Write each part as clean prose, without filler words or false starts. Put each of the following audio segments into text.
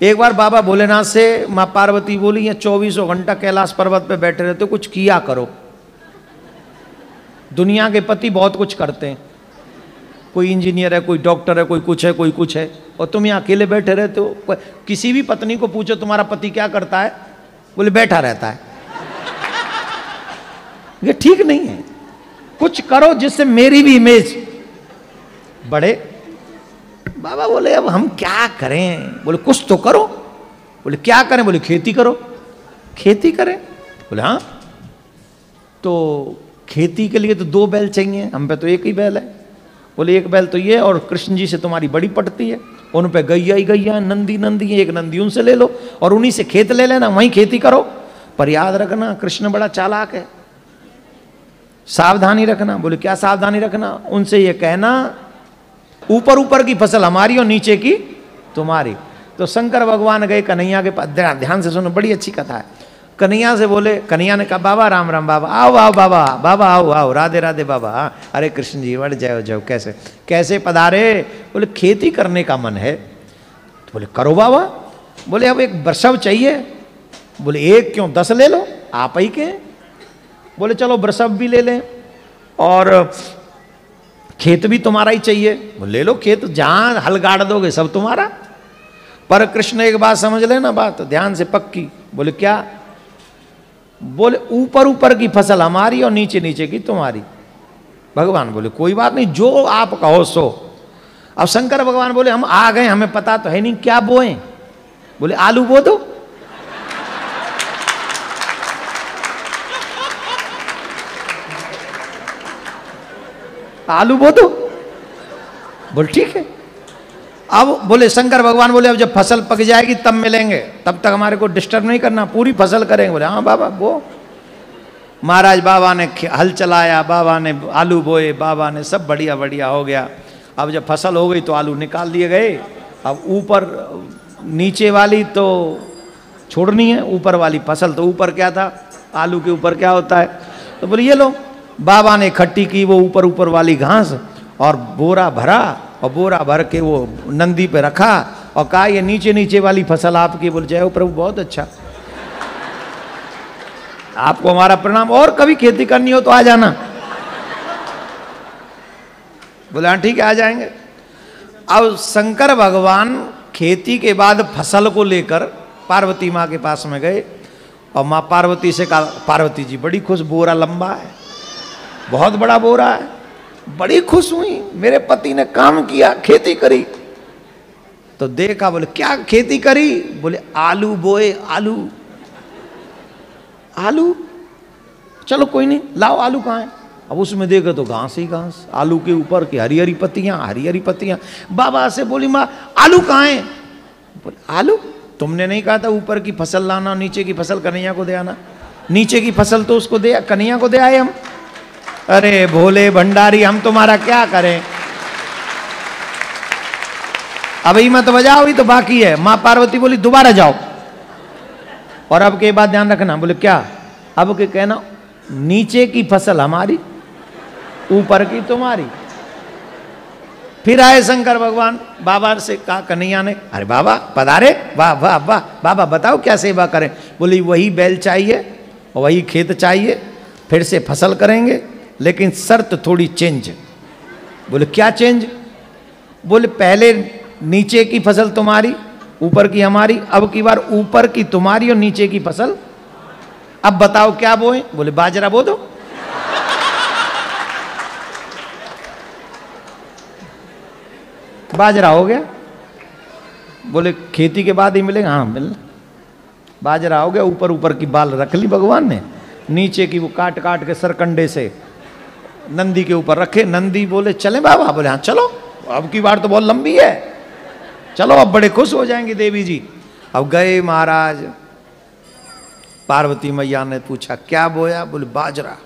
एक बार बाबा भोलेनाथ से माँ पार्वती बोली, ये 24 घंटा कैलाश पर्वत पे बैठे रहते हो, कुछ किया करो। दुनिया के पति बहुत कुछ करते हैं, कोई इंजीनियर है, कोई डॉक्टर है, कोई कुछ है, कोई कुछ है, और तुम यहाँ अकेले बैठे रहते हो। किसी भी पत्नी को पूछो तुम्हारा पति क्या करता है, बोले बैठा रहता है। ये ठीक नहीं है, कुछ करो जिससे मेरी भी इमेज बढ़े। बाबा बोले अब हम क्या करें? बोले कुछ तो करो। बोले क्या करें? बोले खेती करो। खेती करें? बोले हाँ। तो खेती के लिए तो 2 बैल चाहिए, हम पे तो एक ही बैल है। बोले एक बैल तो ये, और कृष्ण जी से तुम्हारी बड़ी पटती है, उन पे गैया ही गैया, नंदी नंदी है, एक नंदी उनसे ले लो और उन्हीं से खेत ले लेना, वहीं खेती करो। पर याद रखना कृष्ण बड़ा चालाक है, सावधानी रखना। बोले क्या सावधानी रखना? उनसे ये कहना ऊपर ऊपर की फसल हमारी और नीचे की तुम्हारी। तो शंकर भगवान गए कन्हैया के पास, ध्यान से सुनो, बड़ी अच्छी कथा है। कन्हैया से बोले, कन्हैया ने कहा बाबा राम राम, बाबा आओ आओ, बाबा बाबा आओ आओ, राधे राधे बाबा। अरे कृष्ण जी बढ़ जाओ जाओ, कैसे कैसे पधारे? बोले खेती करने का मन है। तो बोले करो बाबा। बोले अब एक वृषभ चाहिए। बोले एक क्यों, 10 ले लो, आप ही के। बोले चलो वृषभ भी ले लें और खेत भी तुम्हारा ही चाहिए। बोले ले लो खेत, जहां हल गाड़ दोगे सब तुम्हारा। पर कृष्ण एक बात समझ लेना, बात ध्यान से पक्की। बोले क्या? बोले ऊपर ऊपर की फसल हमारी और नीचे नीचे की तुम्हारी। भगवान बोले कोई बात नहीं, जो आप कहो सो। अब शंकर भगवान बोले हम आ गए, हमें पता तो है नहीं क्या बोए। बोले आलू बो दो। आलू बो दो। बोल ठीक है। अब बोले शंकर भगवान बोले अब जब फसल पक जाएगी तब मिलेंगे, तब तक हमारे को डिस्टर्ब नहीं करना, पूरी फसल करेंगे। बोले हाँ बाबा वो। महाराज बाबा ने हल चलाया, बाबा ने आलू बोए, बाबा ने सब बढ़िया बढ़िया हो गया। अब जब फसल हो गई तो आलू निकाल दिए गए। अब ऊपर नीचे वाली तो छोड़नी है, ऊपर वाली फसल तो ऊपर क्या था, आलू के ऊपर क्या होता है। तो बोले ये लो। बाबा ने इकट्ठी की वो ऊपर ऊपर वाली घास और बोरा भरा, और बोरा भर के वो नंदी पे रखा और कहा ये नीचे नीचे वाली फसल आपकी। बोल जय हो प्रभु, बहुत अच्छा, आपको हमारा प्रणाम, और कभी खेती करनी हो तो आ जाना। बोला ठीक है आ जाएंगे। अब शंकर भगवान खेती के बाद फसल को लेकर पार्वती माँ के पास में गए और माँ पार्वती से कहा, पार्वती जी बड़ी खुश, बोरा लंबा है, बहुत बड़ा बोरा है, बड़ी खुश हुई, मेरे पति ने काम किया, खेती करी। तो देखा, बोले क्या खेती करी? बोले आलू बोए। आलू आलू, चलो कोई नहीं, लाओ आलू कहाँ है? अब उसमें देखो तो घास ही घास, आलू के ऊपर की हरी हरी पत्तियां, हरी हरी पत्तियां। बाबा से बोली माँ आलू कहाँ है? बोले आलू तुमने नहीं कहा था ऊपर की फसल लाना, नीचे की फसल कन्हैया को दे आना? नीचे की फसल तो उसको दे, कन्हैया को दे आए हम। अरे भोले भंडारी, हम तुम्हारा क्या करें? अभी मत बजाओ, ही तो बाकी है। माँ पार्वती बोली दोबारा जाओ, और अब के बाद ध्यान रखना। बोले क्या? अब के कहना नीचे की फसल हमारी, ऊपर की तुम्हारी। फिर आए शंकर भगवान, बाबा से कहा कन्हैया ने, अरे बाबा पधारे, वाह वाह वाह, बाबा बताओ क्या सेवा करें? बोली वही बैल चाहिए और वही खेत चाहिए, फिर से फसल करेंगे, लेकिन शर्त थोड़ी चेंज। बोले क्या चेंज? बोले पहले नीचे की फसल तुम्हारी, ऊपर की हमारी, अब की बार ऊपर की तुम्हारी और नीचे की फसल। अब बताओ क्या बोए? बोले बाजरा बो दो। बाजरा हो गया। बोले खेती के बाद ही मिलेगा? हाँ मिलना। बाजरा हो गया, ऊपर ऊपर की बाल रख ली भगवान ने, नीचे की वो काट काट के सरकंडे से नंदी के ऊपर रखे। नंदी बोले चले बाबा? बोले हाँ चलो, अब की बार तो बहुत लंबी है, चलो अब बड़े खुश हो जाएंगे देवी जी। अब गए महाराज, पार्वती मैया ने पूछा क्या बोया? बोले बाजरा।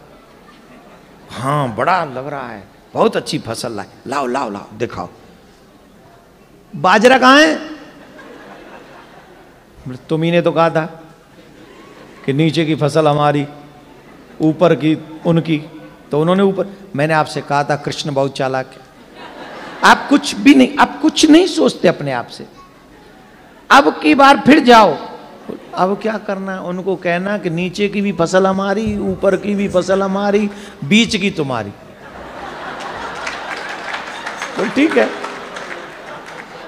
हाँ बड़ा लग रहा है, बहुत अच्छी फसल लाए, लाओ लाओ लाओ दिखाओ। बाजरा कहाँ है? तुम्ही ने तो कहा था कि नीचे की फसल हमारी, ऊपर की उनकी, तो उन्होंने ऊपर। मैंने आपसे कहा था कृष्ण बहुत चालाक है, आप कुछ भी नहीं, आप कुछ नहीं सोचते अपने आप से। अब की बार फिर जाओ। अब क्या करना? उनको कहना कि नीचे की भी फसल हमारी, ऊपर की भी फसल हमारी, बीच की तुम्हारी। तो ठीक है।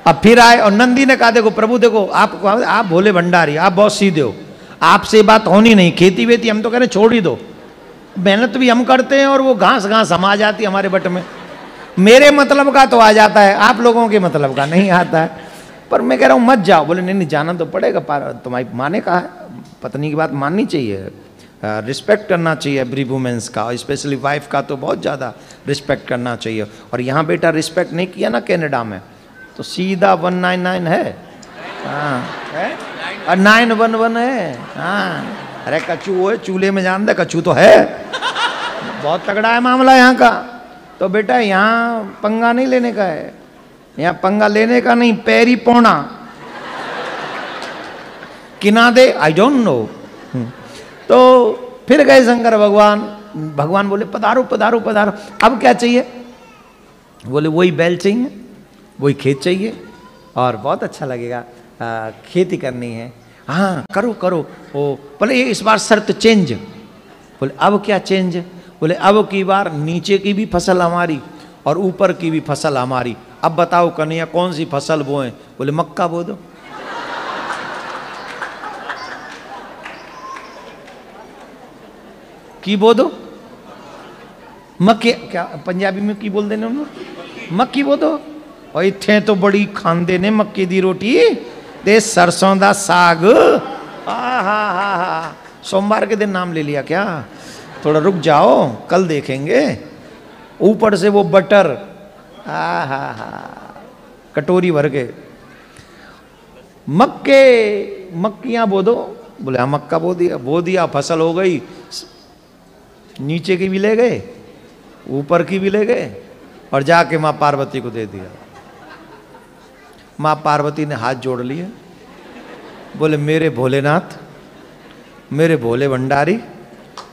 अब फिर आए और नंदी ने कहा देखो प्रभु देखो आप भोले भंडारी, आप बहुत सीधे हो, आपसे बात होनी नहीं, खेती वेती हम तो कह रहे छोड़ ही दो, मेहनत भी हम करते हैं और वो घास घास हम आ जाती है हमारे बट में, मेरे मतलब का तो आ जाता है, आप लोगों के मतलब का नहीं आता है। पर मैं कह रहा हूँ मत जाओ। बोले नहीं नहीं जाना तो पड़ेगा, तुम्हारी माँ ने कहा है, पत्नी की बात माननी चाहिए, रिस्पेक्ट करना चाहिए एवरी वुमेन्स का, स्पेशली वाइफ का तो बहुत ज़्यादा रिस्पेक्ट करना चाहिए। और यहाँ बेटा रिस्पेक्ट नहीं किया ना कनाडा में तो सीधा 199 है, हाँ है, और 911 है, हाँ। अरे कछू है चूल्हे में जान दे, कछू तो है, बहुत तगड़ा है मामला यहाँ का। तो बेटा यहाँ पंगा नहीं लेने का है, यहाँ पंगा लेने का नहीं, पैरी पौना किना दे, आई डोंट नो। तो फिर गए शंकर भगवान, भगवान बोले पधारो पधारो पधारो, अब क्या चाहिए? बोले वही बैल चाहिए, वही खेत चाहिए और बहुत अच्छा लगेगा, खेती करनी है। हाँ करो करो। ओ बोले ये इस बार शर्त चेंज। बोले अब क्या चेंज? बोले अब की बार नीचे की भी फसल हमारी और ऊपर की भी फसल हमारी। अब बताओ कन्हैया कौन सी फसल बोए? बोले मक्का बो दो। की बो दो? मक्के, क्या पंजाबी में की बोल देने उन्होंने? मक्की बो दो। और इत्थे तो बड़ी खांदे ने मक्के दी रोटी ते सरसों दा साग। हा सोमवार के दिन नाम ले लिया क्या? थोड़ा रुक जाओ कल देखेंगे। ऊपर से वो बटर, हा कटोरी भर के। मक्कियां बो दो। बोले हाँ मक्का बो दिया, फसल हो गई, नीचे की भी ले गए ऊपर की भी ले गए और जाके माँ पार्वती को दे दिया। माँ पार्वती ने हाथ जोड़ लिए, बोले मेरे भोलेनाथ, मेरे भोले भंडारी,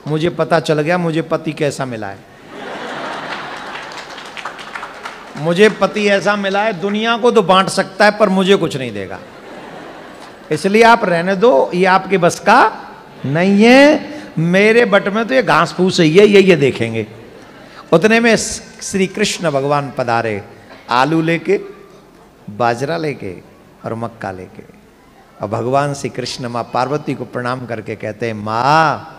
मुझे पता चल गया मुझे पति कैसा मिला है। मुझे पति ऐसा मिला है दुनिया को तो बांट सकता है पर मुझे कुछ नहीं देगा, इसलिए आप रहने दो, ये आपके बस का नहीं है। मेरे बट में तो ये घास फूस ही है, ये देखेंगे। उतने में श्री कृष्ण भगवान पधारे, आलू लेके, बाजरा लेके और मक्का लेके। और भगवान श्री कृष्ण माँ पार्वती को प्रणाम करके कहते हैं माँ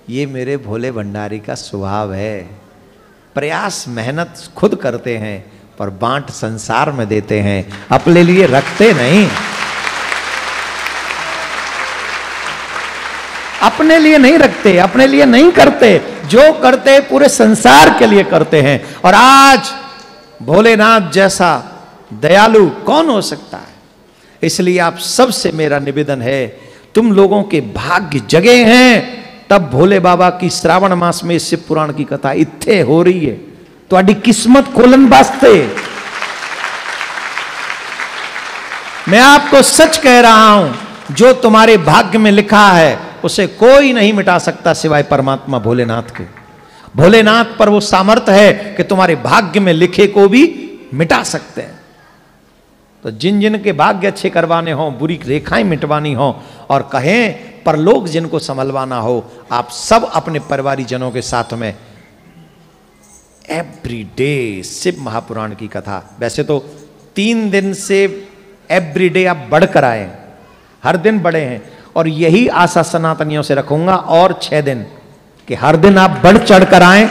ये मेरे भोले भंडारी का स्वभाव है, प्रयास मेहनत खुद करते हैं पर बांट संसार में देते हैं, अपने लिए रखते नहीं, अपने लिए नहीं रखते, अपने लिए नहीं करते, जो करते पूरे संसार के लिए करते हैं। और आज भोलेनाथ जैसा दयालु कौन हो सकता है? इसलिए आप सबसे मेरा निवेदन है, तुम लोगों के भाग्य जगे हैं तब भोले बाबा की श्रावण मास में शिव पुराण की कथा इत्थे हो रही है, तो आड़ी किस्मत खोलन वास्ते। मैं आपको सच कह रहा हूं, जो तुम्हारे भाग्य में लिखा है उसे कोई नहीं मिटा सकता सिवाय परमात्मा भोलेनाथ के। भोलेनाथ पर वो सामर्थ्य है कि तुम्हारे भाग्य में लिखे को भी मिटा सकते हैं। तो जिन जिन के भाग्य अच्छे करवाने हो, बुरी रेखाएं मिटवानी हो और कहें परलोक जिनको संभलवाना हो, आप सब अपने परिवारी जनों के साथ में एवरीडे शिव महापुराण की कथा। वैसे तो 3 दिन से एवरीडे आप बढ़कर आए, हर दिन बढ़े हैं, और यही आशा सनातनियों से रखूंगा और 6 दिन कि हर दिन आप बढ़ चढ़ कर आए